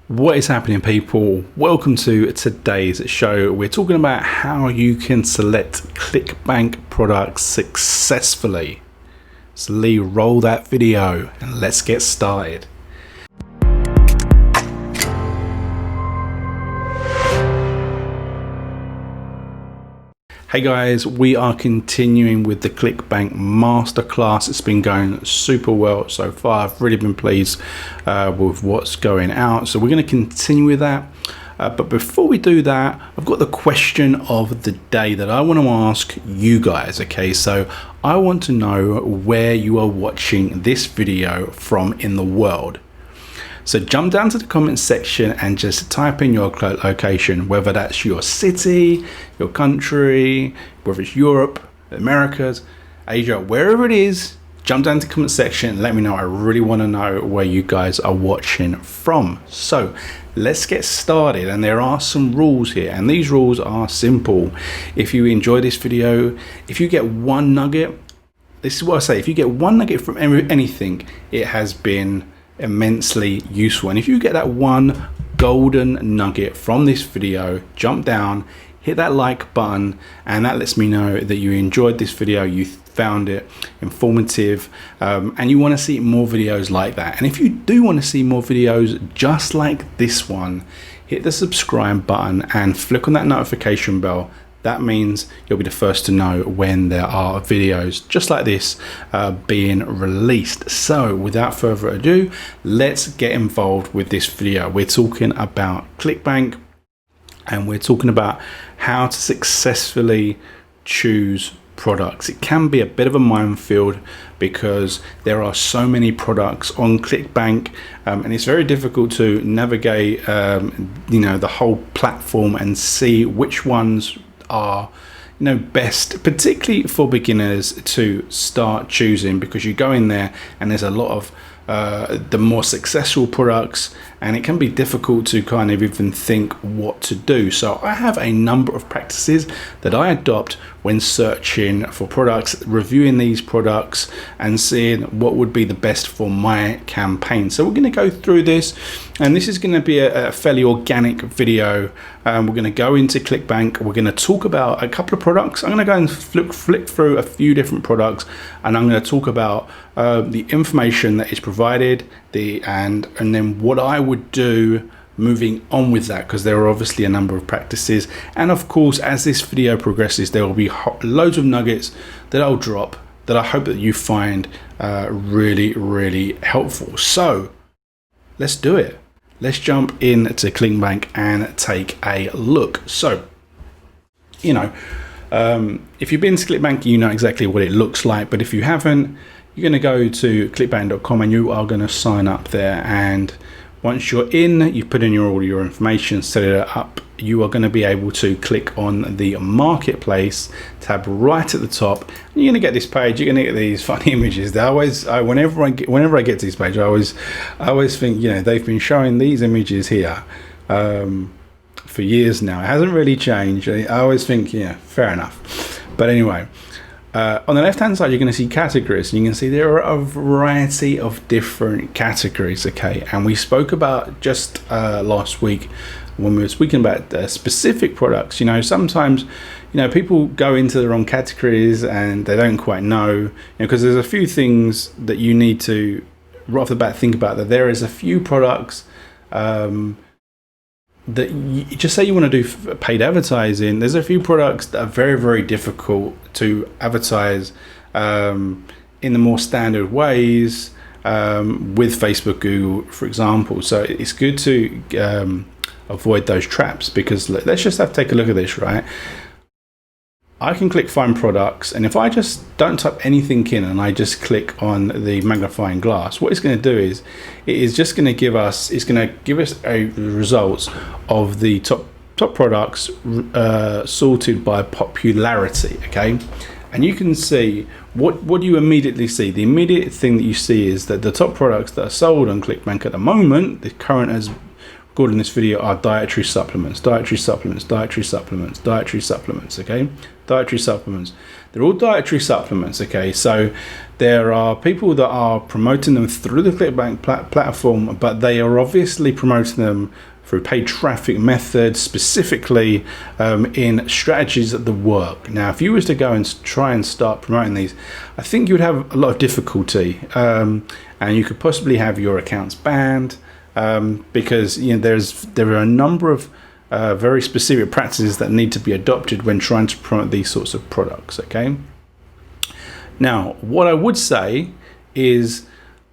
What is happening, people? Welcome to today's show. We're talking about how you can select Clickbank products successfully. So Lee, roll that video and let's get started. Hey guys, we are continuing with the Clickbank Masterclass. It's been going super well so far. I've really been pleased with what's going out. So we're going to continue with that. But before we do that, I've got the question of the day that I want to ask you guys. Okay, so I want to know where you are watching this video from in the world. So jump down to the comment section and just type in your location, whether that's your city, your country, whether it's Europe, Americas, Asia, wherever it is. Jump down to the comment section and let me know. I really want to know where you guys are watching from. So let's get started. And there are some rules here, and these rules are simple. If you enjoy this video, if you get one nugget, this is what I say, if you get one nugget from anything, it has been immensely useful. And if you get that one golden nugget from this video, jump down, hit that like button, and that lets me know that you enjoyed this video, you found it informative, and you want to see more videos like that. And if you do want to see more videos just like this one, hit the subscribe button and flick on that notification bell. That means you'll be the first to know when there are videos just like this being released. So without further ado, let's get involved with this video. We're talking about Clickbank, and we're talking about how to successfully choose products. It can be a bit of a minefield because there are so many products on Clickbank, and it's very difficult to navigate the whole platform and see which ones are best, particularly for beginners to start choosing, because you go in there and there's a lot of the more successful products, and it can be difficult to kind of even think what to do. So I have a number of practices that I adopt when searching for products, reviewing these products and seeing what would be the best for my campaign. So we're going to go through this, and this is going to be a fairly organic video. We're going to go into Clickbank. We're going to talk about a couple of products. I'm going to go and flick through a few different products, and I'm going to talk about the information that is provided, and then what I would do moving on with that, because there are obviously a number of practices. And of course, as this video progresses, there will be loads of nuggets that I'll drop that I hope that you find really helpful. So let's do it. Let's jump into Clickbank and take a look. So if you've been to Clickbank, you know exactly what it looks like. But if you haven't, you're going to go to clickbank.com and you are going to sign up there. And once you're in, you put in all your information, set it up. You are going to be able to click on the Marketplace tab right at the top. And you're going to get this page. You're going to get these funny images. Whenever I get to this page, I always think, they've been showing these images here for years now. It hasn't really changed. I always think, fair enough. But anyway, on the left hand side, you're going to see categories, and you can see there are a variety of different categories. Okay, and we spoke about just last week when we were speaking about specific products. Sometimes people go into the wrong categories and they don't quite know, because there's a few things that you need to right off the bat think about. That there is a few products that just say you want to do paid advertising. There's a few products that are very difficult to advertise in the more standard ways with Facebook, Google, for example. So it's good to avoid those traps, because let's just take a look at this, right? I can click find products, and if I just don't type anything in and I just click on the magnifying glass, what it's going to do is it is just going to give us a results of the top products sorted by popularity. Okay, and you can see what do you immediately see. The immediate thing that you see is that the top products that are sold on Clickbank at the moment, the current as recording this video are dietary supplements, dietary supplements, dietary supplements, dietary supplements, okay? Dietary supplements. They're all dietary supplements, okay? So there are people that are promoting them through the Clickbank platform, but they are obviously promoting them through paid traffic methods, specifically in strategies that work. Now, if you was to go and try and start promoting these, I think you would have a lot of difficulty, and you could possibly have your accounts banned, because there are a number of very specific practices that need to be adopted when trying to promote these sorts of products, okay? Now, what I would say is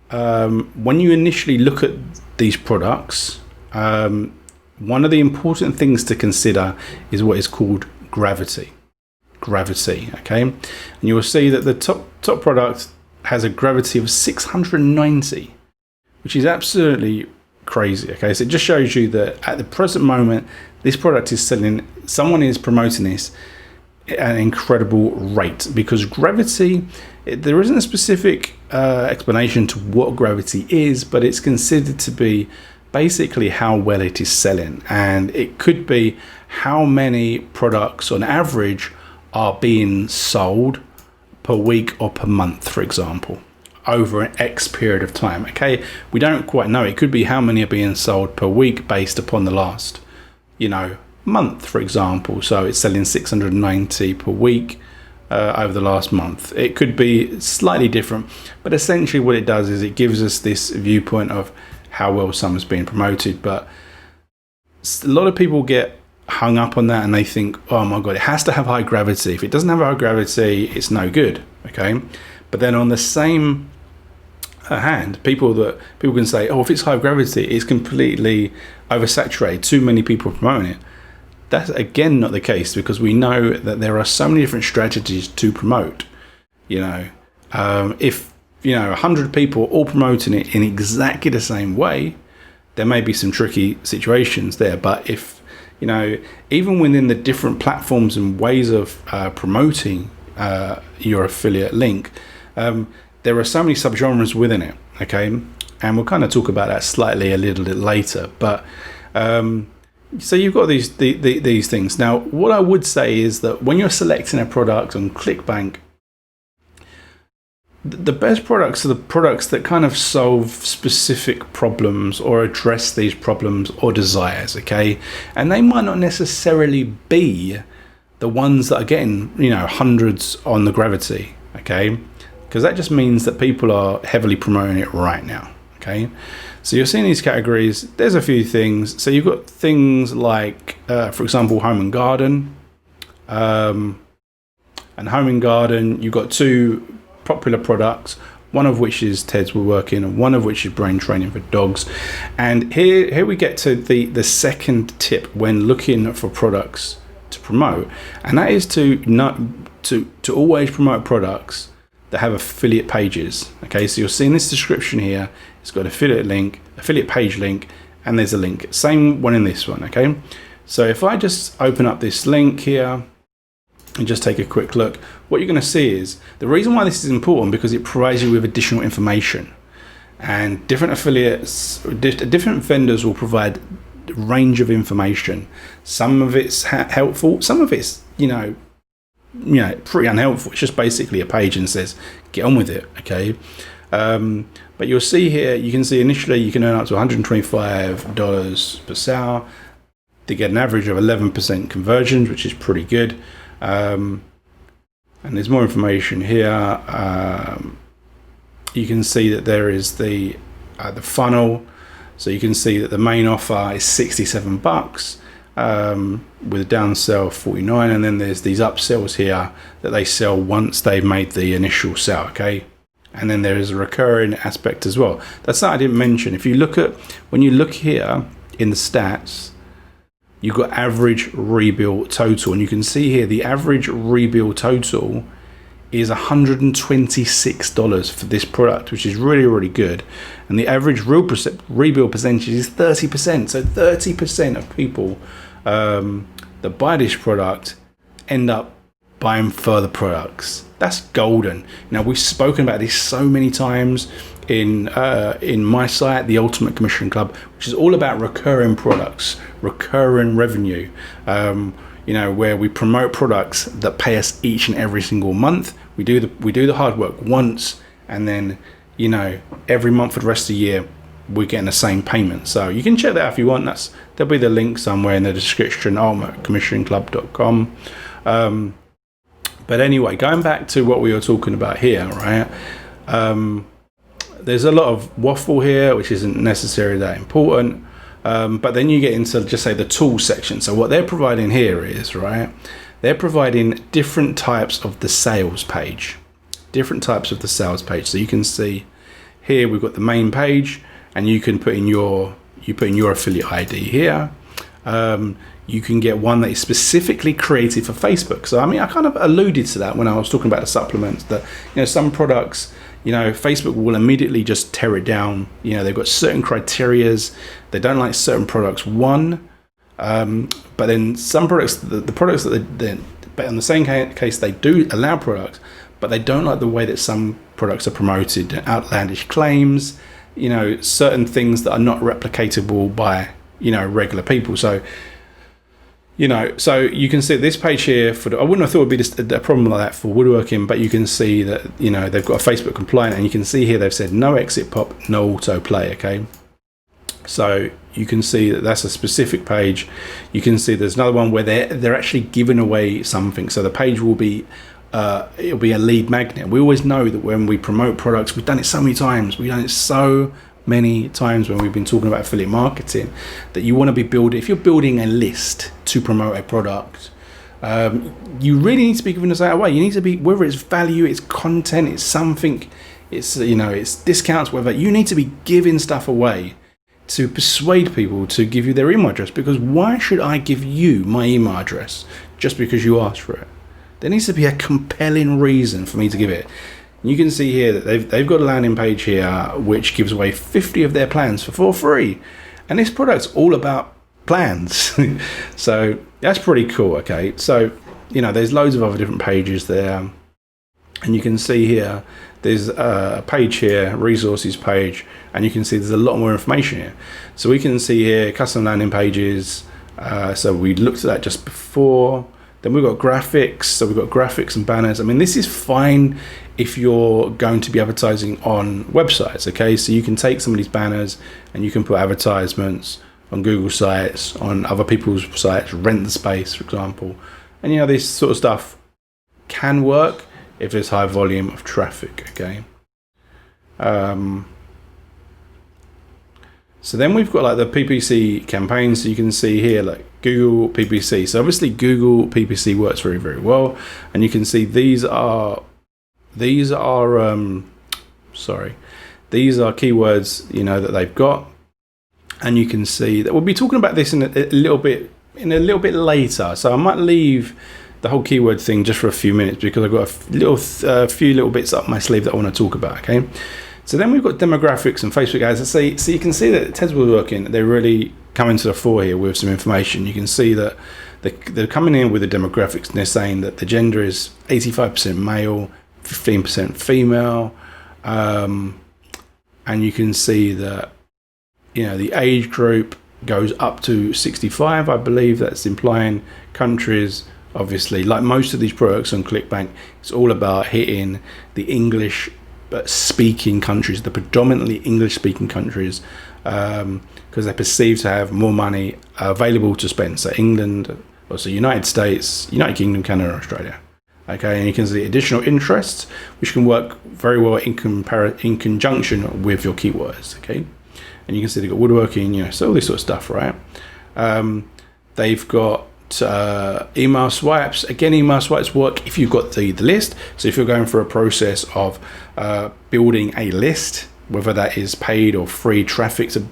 when you initially look at these products, one of the important things to consider is what is called gravity, okay? And you will see that the top product has a gravity of 690, which is absolutely crazy, okay? So it just shows you that at the present moment, this product is selling, someone is promoting this at an incredible rate, because gravity, there isn't a specific explanation to what gravity is, but it's considered to be basically how well it is selling, and it could be how many products on average are being sold per week or per month, for example, over an X period of time, okay? We don't quite know. It could be how many are being sold per week based upon the last, month, for example. So it's selling 690 per week over the last month. It could be slightly different, but essentially what it does is it gives us this viewpoint of how well someone's being promoted. But a lot of people get hung up on that and they think, oh my God, it has to have high gravity. If it doesn't have high gravity, it's no good, okay? But then on the same hand, people can say, oh, if it's high gravity, it's completely oversaturated, too many people promoting it. That's again not the case, because we know that there are so many different strategies to promote. If 100 people all promoting it in exactly the same way, there may be some tricky situations there. But if even within the different platforms and ways of promoting your affiliate link, there are so many subgenres within it, okay? And we'll kind of talk about that slightly a little bit later. But so you've got these things. Now, what I would say is that when you're selecting a product on Clickbank, the best products are the products that kind of solve specific problems or address these problems or desires, okay? And they might not necessarily be the ones that are getting, hundreds on the gravity, okay? Because that just means that people are heavily promoting it right now, okay? So you're seeing these categories. There's a few things. So you've got things like, for example, home and garden. And home and garden, you've got two popular products, one of which is Ted's Woodworking and one of which is brain training for dogs. And here we get to the second tip when looking for products to promote, and that is to always promote products that have affiliate pages, okay? So you're seeing this description here. It's got affiliate link, affiliate page link, and there's a link. Same one in this one, okay? So if I just open up this link here and just take a quick look, what you're going to see is the reason why this is important, because it provides you with additional information, and different affiliates, different vendors will provide a range of information. Some of it's helpful, some of it's pretty unhelpful. It's just basically a page and says get on with it, okay? But you'll see here, you can see initially you can earn up to $125 per sale to get an average of 11% conversions, which is pretty good. And there's more information here. You can see that there is the funnel. So you can see that the main offer is $67 with a downsell of 49, and then there's these upsells here that they sell once they've made the initial sale, okay? And then there is a recurring aspect as well. That's that I didn't mention. If you look at, when you look here in the stats, you've got average rebill total, and you can see here the average rebill total is $126 for this product, which is really, really good. And the average rebill percentage is 30%. So 30% of people that buy this product end up buying further products. That's golden. Now, we've spoken about this so many times. in my site, the Ultimate Commission Club, which is all about recurring products, recurring revenue. Where we promote products that pay us each and every single month. We do the hard work once, and then every month for the rest of the year we're getting the same payment. So you can check that out if you want. There'll be the link somewhere in the description, ultimatecommissionclub.com. But anyway, going back to what we were talking about here, right? There's a lot of waffle here, which isn't necessarily that important. But then you get into, just say, the tools section. So what they're providing here is, right, they're providing different types of the sales page. So you can see here we've got the main page, and you can put in your affiliate ID here. You can get one that is specifically created for Facebook. So I kind of alluded to that when I was talking about the supplements, that some products, Facebook will immediately just tear it down. They've got certain criterias. They don't like certain products. But then some products, the products that but in the same case, they do allow products, but they don't like the way that some products are promoted, outlandish claims, certain things that are not replicatable by, regular people. So, so you can see this page here I wouldn't have thought it would be a problem like that for woodworking, but you can see that, they've got a Facebook compliant, and you can see here they've said no exit pop, no autoplay. Okay. So you can see that that's a specific page. You can see there's another one where they're actually giving away something. So the page will be, it'll be a lead magnet. We always know that when we promote products, we've done it so many times. We've done it so many times when we've been talking about affiliate marketing, that you want to be building, if you're building a list to promote a product, you really need to be giving us that away. You need to be, whether it's value, it's content, it's something, it's, it's discounts, whether, you need to be giving stuff away to persuade people to give you their email address. Because why should I give you my email address just because you asked for it? There needs to be a compelling reason for me to give it. You can see here that they've got a landing page here which gives away 50 of their plans for free, and this product's all about plans. So that's pretty cool. Okay, so there's loads of other different pages there, and you can see here there's a page here, resources page, and you can see there's a lot more information here. So we can see here custom landing pages. So we looked at that just before. Then we've got graphics. So we've got graphics and banners. This is fine if you're going to be advertising on websites. Okay, so you can take some of these banners and you can put advertisements on Google sites, on other people's sites, rent the space, for example. And this sort of stuff can work if there's high volume of traffic. Okay. So then we've got like the PPC campaigns. So you can see here like Google PPC. So obviously Google PPC works very, very well. And you can see these are keywords, that they've got. And you can see that we'll be talking about this in a little bit later. So I might leave the whole keyword thing just for a few minutes because I've got a few little bits up my sleeve that I want to talk about. Okay. So then we've got demographics and Facebook ads. So you can see that Ted's Woodworking, they're really coming to the fore here with some information. You can see that they're coming in with the demographics, and they're saying that the gender is 85% male, 15% female, and you can see that the age group goes up to 65. I believe that's implying countries. Obviously, like most of these products on Clickbank, it's all about hitting the English speaking countries, the predominantly English speaking countries, because they're perceived to have more money available to spend. So England, also United States, United Kingdom, Canada, Australia. Okay, and you can see additional interests, which can work very well in conjunction with your keywords. Okay, and you can see they've got woodworking, so all this sort of stuff, right? They've got email swipes. Again, email swipes work if you've got the list. So if you're going through a process of building a list, whether that is paid or free traffic to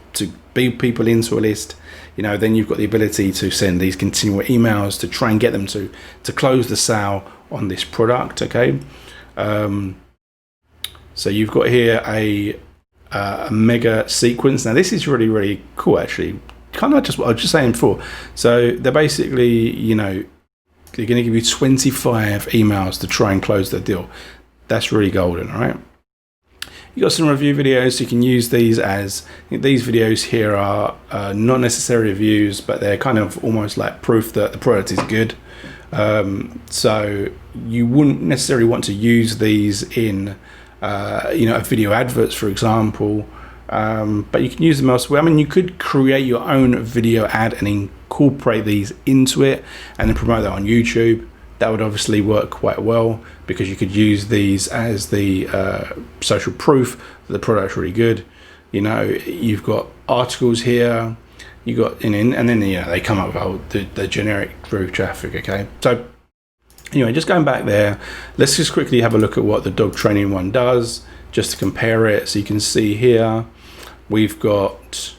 build people into a list, then you've got the ability to send these continual emails to try and get them to close the sale on this product. Okay, so you've got here a mega sequence. Now this is really, really cool, actually. Kind of just what I was just saying before. So they're basically, they're going to give you 25 emails to try and close the deal. That's really golden, all right? You got some review videos, so you can use these as, these videos here are not necessarily reviews, but they're kind of almost like proof that the product is good. So you wouldn't necessarily want to use these in a video adverts, for example, but you can use them elsewhere. I mean, you could create your own video ad and incorporate these into it and then promote that on YouTube. That would obviously work quite well, because you could use these as the social proof that the product's really good. You've got articles here, you got and then they come up with the generic through traffic. Okay, so anyway, just going back there, let's just quickly have a look at what the dog training one does, just to compare it. So you can see here we've got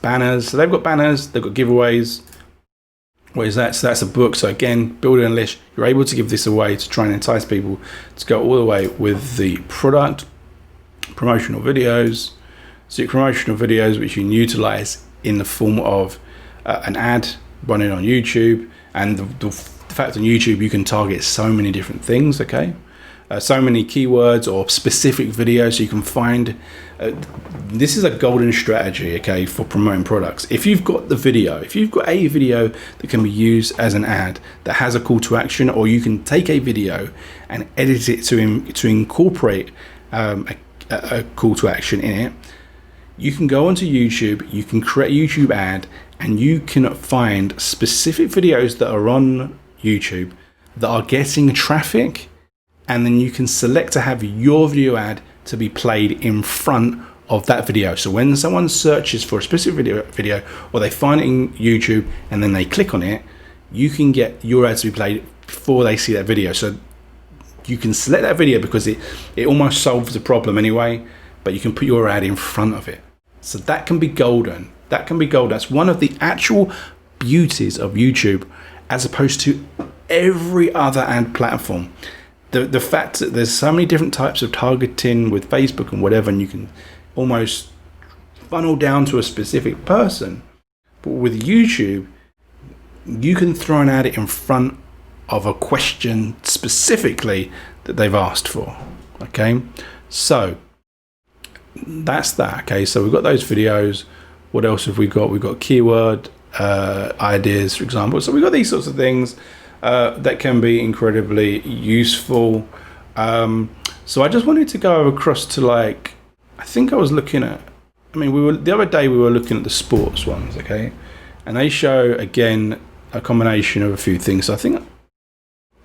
banners. So they've got banners, they've got giveaways. What is that? So that's a book. So again, building a list, you're able to give this away to try and entice people to go all the way with the product. Promotional videos. So your promotional videos, which you can utilize in the form of an ad running on YouTube. And the fact on YouTube, you can target so many different things, okay? So many keywords or specific videos, so you can find, this is a golden strategy, okay, for promoting products. If you've got the video, if you've got a video that can be used as an ad that has a call to action, or you can take a video and edit it to incorporate a call to action in it, you can go onto YouTube, you can create a YouTube ad, and you can find specific videos that are on YouTube that are getting traffic, and then you can select to have your video ad to be played in front of that video. So when someone searches for a specific video, or they find it in YouTube and then they click on it, you can get your ad to be played before they see that video. So you can select that video because it almost solves the problem anyway, but you can put your ad in front of it. So that can be golden. That can be gold. That's one of the actual beauties of YouTube, as opposed to every other ad platform. The fact that there's so many different types of targeting with Facebook and whatever, and you can almost funnel down to a specific person. But with YouTube, you can throw an ad in front of a question specifically that they've asked for. Okay, so that's that. Okay, so we've got those videos. What else have we got? We've got keyword ideas, for example. So we've got these sorts of things that can be incredibly useful. So I just wanted to go across to, like, I think I was looking at, the other day we were looking at the sports ones, okay? And they show, again, a combination of a few things. So I think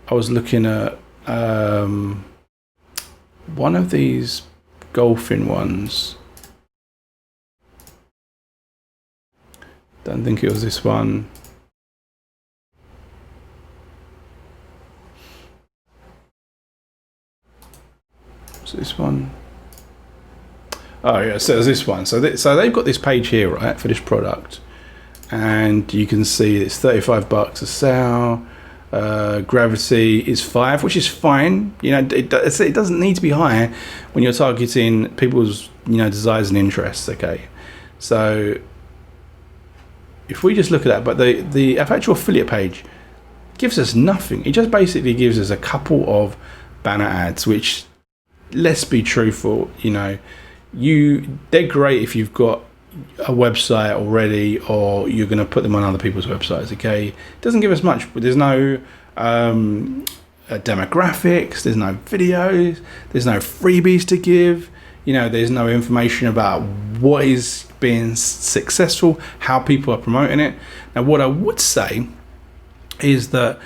I was looking at one of these golfing ones. Don't think it was this one. So this one. Oh yeah, so there's this one. So they've got this page here, right, for this product, and you can see it's $35 a sale. Gravity is 5, which is fine. It doesn't need to be high when you're targeting people's desires and interests. Okay, so if we just look at that, but the actual affiliate page gives us nothing. It just basically gives us a couple of banner ads, which, let's be truthful, they're great if you've got a website already, or you're going to put them on other people's websites. Okay, it doesn't give us much, but there's no demographics, there's no videos, there's no freebies to give. There's no information about what is being successful, how people are promoting it. Now, what I would say is that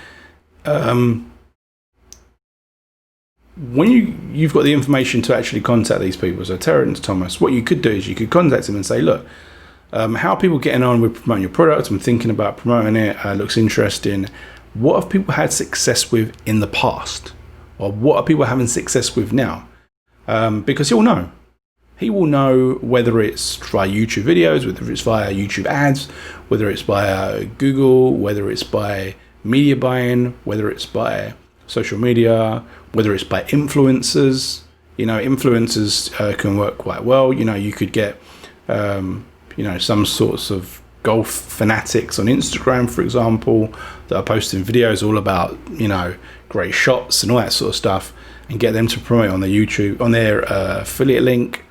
when you've got the information to actually contact these people, so Terrence Thomas, what you could do is you could contact him and say, look, how are people getting on with promoting your product? I'm thinking about promoting it. Looks interesting. What have people had success with in the past? Or what are people having success with now? Because he'll know. He will know whether it's via YouTube videos, whether it's via YouTube ads, whether it's via Google, whether it's by media buying, whether it's by social media, whether it's by influencers. Influencers can work quite well. You could get, some sorts of golf fanatics on Instagram, for example, that are posting videos all about, great shots and all that sort of stuff. and get them to promote on their YouTube, on their affiliate link,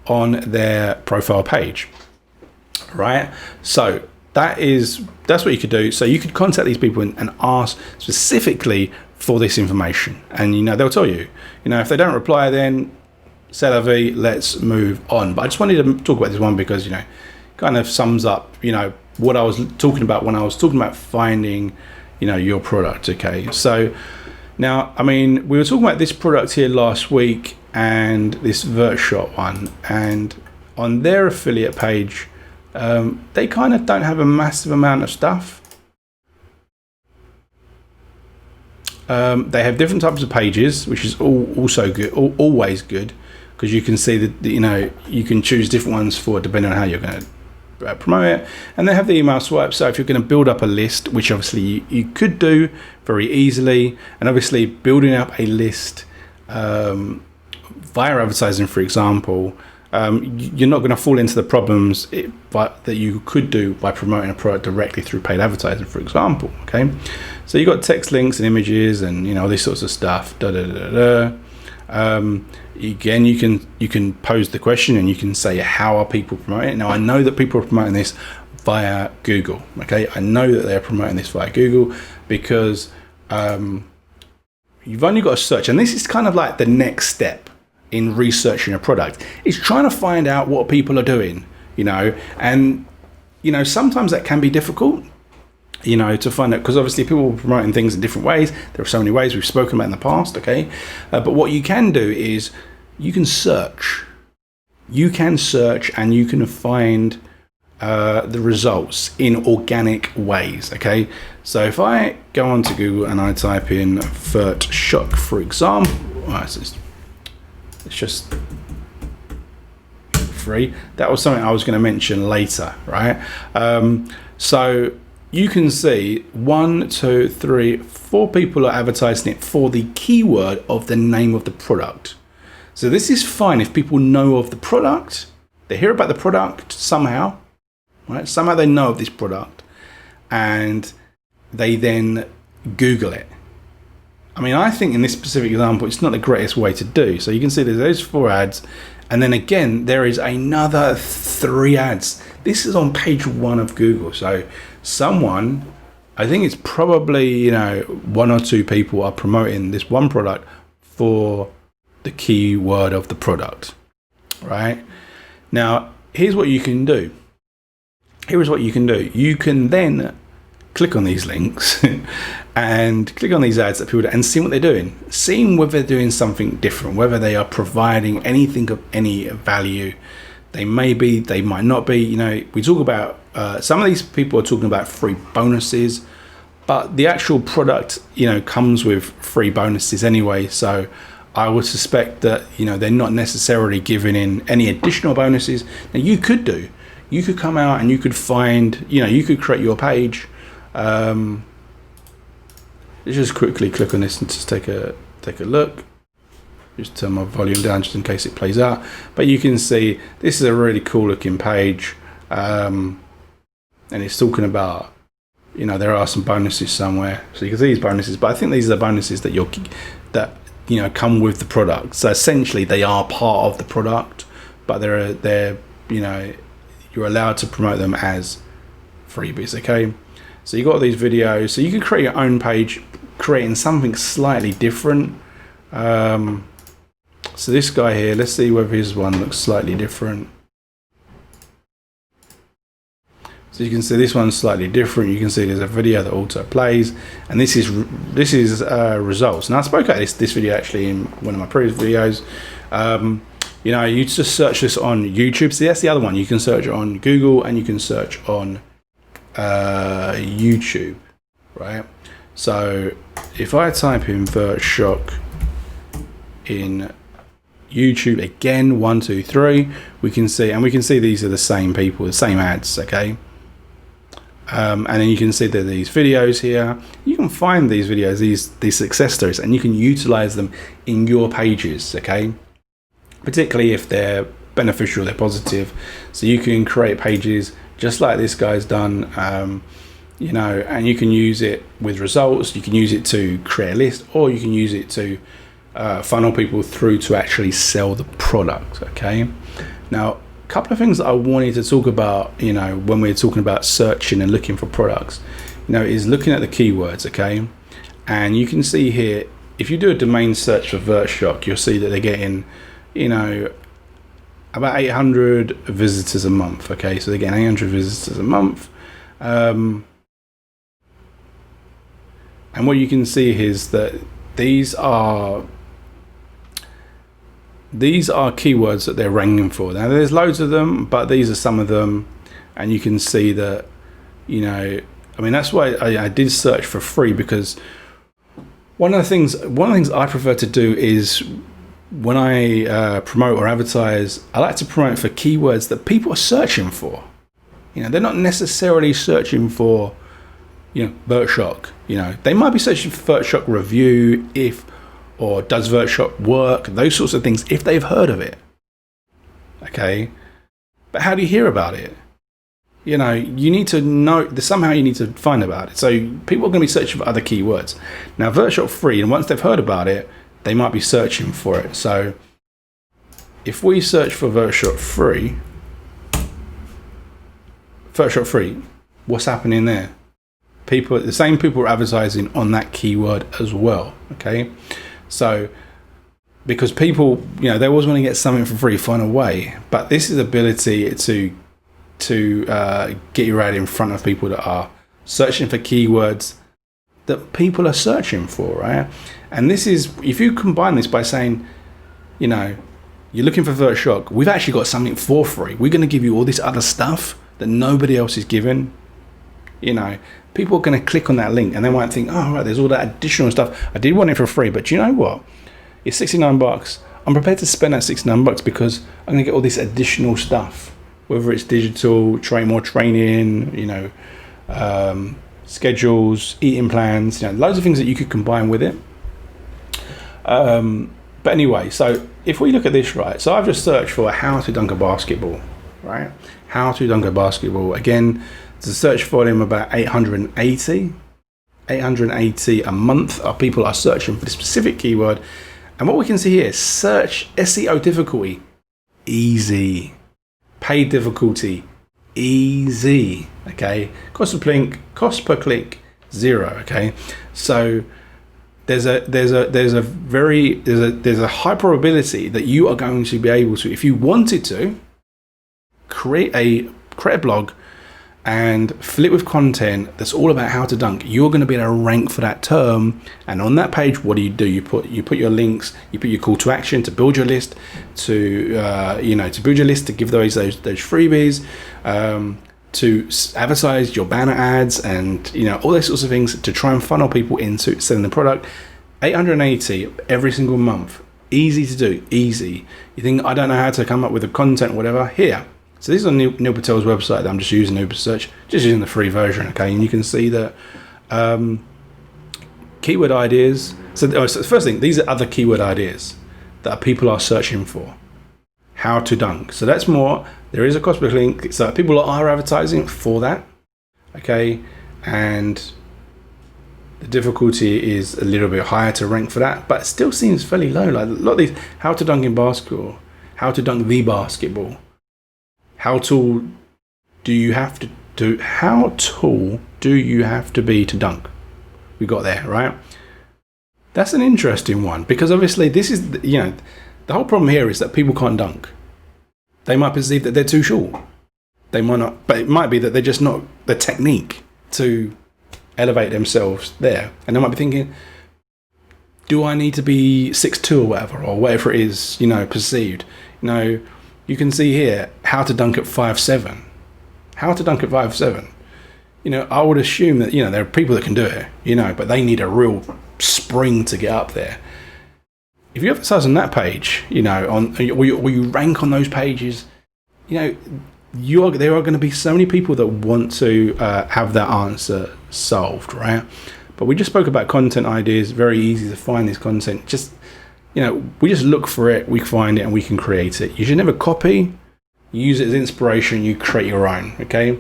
on their profile page, right? So that's what you could do. So you could contact these people and ask specifically for this information, and they'll tell you. If they don't reply, then c'est la vie, let's move on. But I just wanted to talk about this one because kind of sums up what I was talking about when I was talking about finding your product. Okay, so now we were talking about this product here last week and this VertShot one, and on their affiliate page they kind of don't have a massive amount of stuff. They have different types of pages, which is also good, always good, because you can see that you can choose different ones for depending on how you're going to promote it. And they have the email swipe, so if you're going to build up a list, which obviously you could do very easily, and obviously building up a list via advertising, for example, you're not going to fall into the problems that you could do by promoting a product directly through paid advertising, for example. Okay, so you got text links and images and all these sorts of stuff. Again, you can pose the question and you can say, how are people promoting it? Now, I know that people are promoting this via Google. Okay, I know that they're promoting this via Google because you've only got to search, and this is kind of like the next step in researching a product. It's trying to find out what people are doing, and sometimes that can be difficult. To find out, because obviously people are promoting things in different ways. There are so many ways we've spoken about in the past, okay? But what you can do is you can search. You can search and you can find the results in organic ways, okay? So if I go onto Google and I type in VertShot, for example, it's just free. That was something I was going to mention later, right? So you can see 1, 2, 3, 4 people are advertising it for the keyword of the name of the product. So this is fine if people know of the product, they hear about the product somehow, right? Somehow they know of this product and they then Google it. I think in this specific example, it's not the greatest way to do. So you can see there's those 4 ads, and then again, there is another 3 ads. This is on page 1 of Google. So someone, I think it's probably 1 or 2 people are promoting this one product for the keyword of the product, right? Now, here's what you can do. You can then click on these links and click on these ads that people do and see what they're doing, seeing whether they're doing something different, whether they are providing anything of any value. They may be, they might not be. We talk about some of these people are talking about free bonuses, but the actual product comes with free bonuses anyway. So I would suspect that they're not necessarily giving in any additional bonuses. Now you could come out and you could find, you could create your page. Let's just quickly click on this and just take a look. Just turn my volume down just in case it plays out. But you can see this is a really cool looking page, and it's talking about there are some bonuses somewhere. So you can see these bonuses, but I think these are the bonuses that come with the product. So essentially they are part of the product, but they're you're allowed to promote them as freebies. Okay. So you got all these videos, so you can create your own page, creating something slightly different. So this guy here, let's see whether his one looks slightly different. So you can see this one's slightly different. You can see there's a video that auto plays, and this is results. Now I spoke about this video actually in one of my previous videos. You just search this on YouTube. So that's the other one. You can search on Google and you can search on YouTube, right? So if I type in VertShot in YouTube again, 1, 2, 3, we can see these are the same people, the same ads, okay? And then you can see that these videos here, you can find these videos, these success stories, and you can utilize them in your pages, okay? Particularly if they're beneficial, they're positive. So you can create pages just like this guy's done, you know, and you can use it with results. You can use it to create a list, or you can use it to funnel people through to actually sell the product. Okay, now a couple of things that I wanted to talk about, you know, when we're talking about searching and looking for products, you know, is looking at the keywords. Okay, and you can see here, if you do a domain search for VertShock, you'll see that they're getting, you know, about 800 visitors a month. Okay, so they're getting 800 visitors a month. And what you can see is that these are keywords that they're ranking for. Now there's loads of them, but these are some of them, and you can see that, you know, I mean, that's why I did search for free, because one of the things I prefer to do is, when I promote or advertise, I like to promote for keywords that people are searching for. You know, they're not necessarily searching for, you know, VertShock. You know, they might be searching for VertShock review, or does VertShock work, those sorts of things, if they've heard of it. Okay, but how do you hear about it? You know, you need to know, somehow you need to find about it. So people are going to be searching for other keywords. Now VertShock free, and once they've heard about it, they might be searching for it. So if we search for VertShock free, what's happening there? The same people are advertising on that keyword as well. Okay, so because people, you know, they always want to get something for free, find a way. But this is the ability to get your ad in front of people that are searching for keywords that people are searching for, right? And this is, if you combine this by saying, you know, you're looking for VertShock, we've actually got something for free. We're going to give you all this other stuff that nobody else is giving. You know, people are going to click on that link, and they might think, oh, right, there's all that additional stuff. I did want it for free, but you know what? It's $69. I'm prepared to spend that $69 because I'm going to get all this additional stuff, whether it's digital, more training, you know, schedules, eating plans, you know, loads of things that you could combine with it. But anyway, so if we look at this, right, so I've just searched for how to dunk a basketball, right? How to dunk a basketball. Again, the search volume about 880 a month of people are searching for the specific keyword. And what we can see here, search SEO difficulty, easy. Paid difficulty, easy. Okay, cost per click, 0. Okay, so there's a high probability that you are going to be able to, if you wanted to, create a blog and fill it with content that's all about how to dunk. You're going to be able to rank for that term. And on that page, what do? You put your links, you put your call to action to build your list, to build your list, to give those freebies, to advertise your banner ads, and, you know, all those sorts of things to try and funnel people into selling the product. 880 every single month, easy to do, easy. You think, I don't know how to come up with the content, whatever? Here. So this is on Neil Patel's website that I'm just using Uber Search, just using the free version. Okay, and you can see that keyword ideas. So the first thing, these are other keyword ideas that people are searching for. How to dunk. So that's more. There is a cost per link. So people are advertising for that. Okay, and the difficulty is a little bit higher to rank for that, but it still seems fairly low. Like a lot of these, how to dunk in basketball, how to dunk the basketball. How tall do you have to be to dunk? We got there, right? That's an interesting one, because obviously this is, you know, the whole problem here is that people can't dunk. They might perceive that they're too short. They might not, but it might be that they're just not the technique to elevate themselves there. And they might be thinking, do I need to be 6'2" or whatever it is, you know, perceived? You know, you can see here how to dunk at 5'7". How to dunk at 5'7". You know, I would assume that, you know, there are people that can do it, you know, but they need a real spring to get up there. If you advertise on that page, you know, or you rank on those pages, you know, there are going to be so many people that want to have that answer solved, right? But we just spoke about content ideas. Very easy to find this content. Just, you know, we just look for it, we find it, and we can create it. You should never copy. Use it as inspiration. You create your own, okay?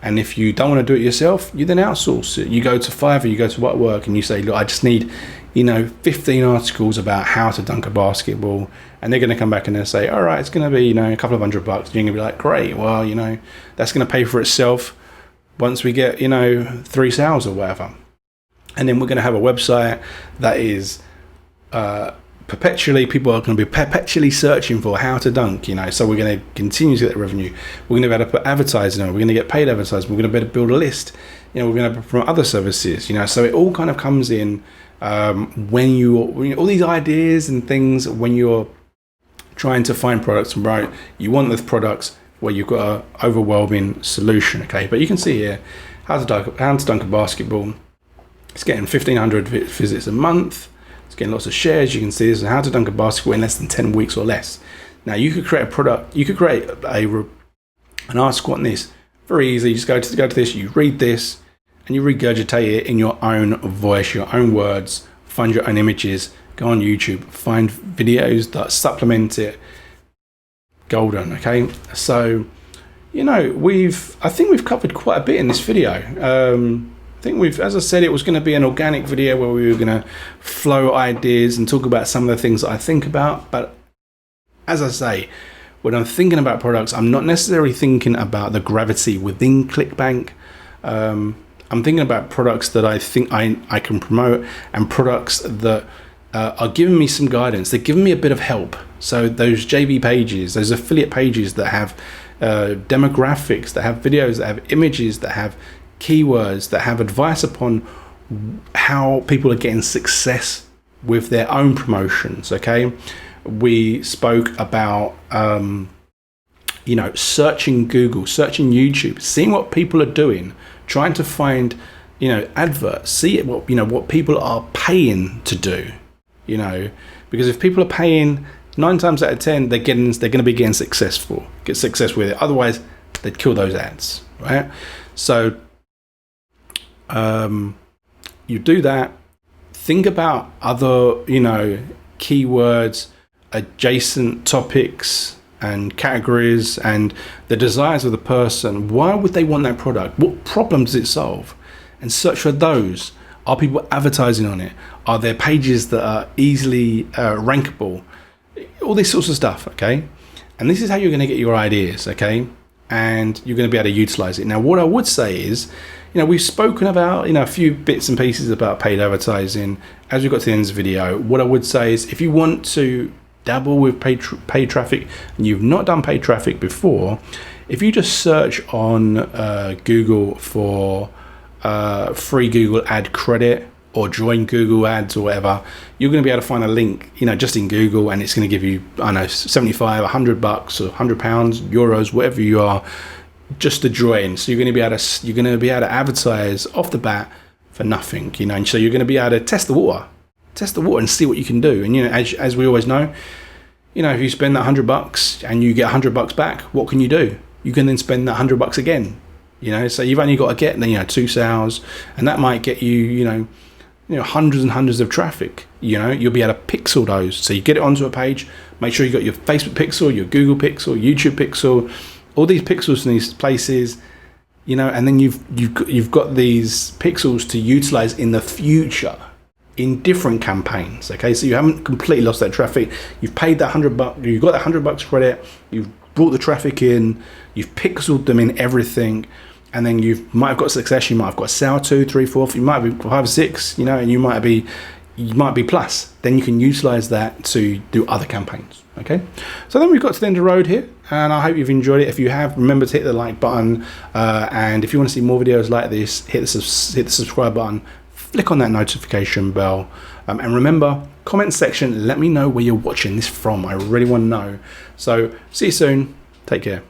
And if you don't want to do it yourself, you then outsource it. You go to Fiverr, you go to Upwork, and you say, look, I just need 15 articles about how to dunk a basketball, and they're going to come back and they'll say, all right, it's going to be a couple of $100. You're going to be like, great, well, that's going to pay for itself once we get 3 sales or whatever. And then we're going to have a website that is people are going to be perpetually searching for how to dunk, so we're going to continue to get revenue. We're going to be able to put advertising on, we're going to get paid advertising, we're going to be able to build a list, we're going to be able to promote other services, so it all kind of comes in when all these ideas and things, when you're trying to find products and promote, you want the products where you've got an overwhelming solution, okay? But you can see here, how to dunk a basketball. It's getting 1,500 visits a month. It's getting lots of shares. You can see this is how to dunk a basketball in less than 10 weeks or less. Now you could create a product. You could create an article on this very easily. You just go to this. You read this, and you regurgitate it in your own voice, your own words. Find your own images. Go on YouTube. Find videos that supplement it. Golden. Okay. So, I think we've covered quite a bit in this video. I think as I said, it was going to be an organic video where we were going to flow ideas and talk about some of the things that I think about. But as I say, when I'm thinking about products, I'm not necessarily thinking about the gravity within Clickbank. I'm thinking about products that I think I can promote, and products that are giving me some guidance. They're giving me a bit of help. So those JB pages, those affiliate pages that have demographics, that have videos, that have images, that have keywords, that have advice upon how people are getting success with their own promotions. Okay, we spoke about searching Google, searching YouTube, seeing what people are doing, trying to find adverts, see what people are paying to do, because if people are paying, 9 times out of 10 they're going to be getting success with it. Otherwise they'd kill those ads, right? So you do that. Think about other keywords, adjacent topics and categories, and the desires of the person. Why would they want that product? What problem does it solve? And search for those. Are people advertising on it? Are there pages that are easily rankable? All this sorts of stuff, okay? And this is how you're going to get your ideas, okay? And you're going to be able to utilize it. Now, what I would say is, we've spoken about, a few bits and pieces about paid advertising as we got to the end of the video. What I would say is, if you want to dabble with paid traffic and you've not done paid traffic before, if you just search on Google for free Google ad credit or join Google ads or whatever, you're going to be able to find a link, just in Google, and it's going to give you, $75, $100 or £100, euros, whatever you are, just to join. So you're going to be able to advertise off the bat for nothing, and so you're going to be able to test the water and see what you can do. And as we always know, if you spend that $100 and you get $100 back, what can you do? You can then spend that $100 again. So you've only got to get 2 sales, and that might get you hundreds and hundreds of traffic. You'll be able to pixel those. So you get it onto a page, make sure you got your Facebook pixel, your Google pixel, YouTube pixel, all these pixels in these places, and then you've got these pixels to utilize in the future in different campaigns. Okay, so you haven't completely lost that traffic. You've paid that $100. You've got that $100 credit. You've brought the traffic in. You've pixeled them in everything. And then you might have got success. You might have got sale 2, 3, 4. You might be 5, 6. And you might be plus. Then you can utilize that to do other campaigns. Okay. So then we've got to the end of the road here, and I hope you've enjoyed it. If you have, remember to hit the like button, and if you want to see more videos like this, hit the subscribe button. Flick on that notification bell, and remember, comment section. Let me know where you're watching this from. I really want to know. So see you soon. Take care.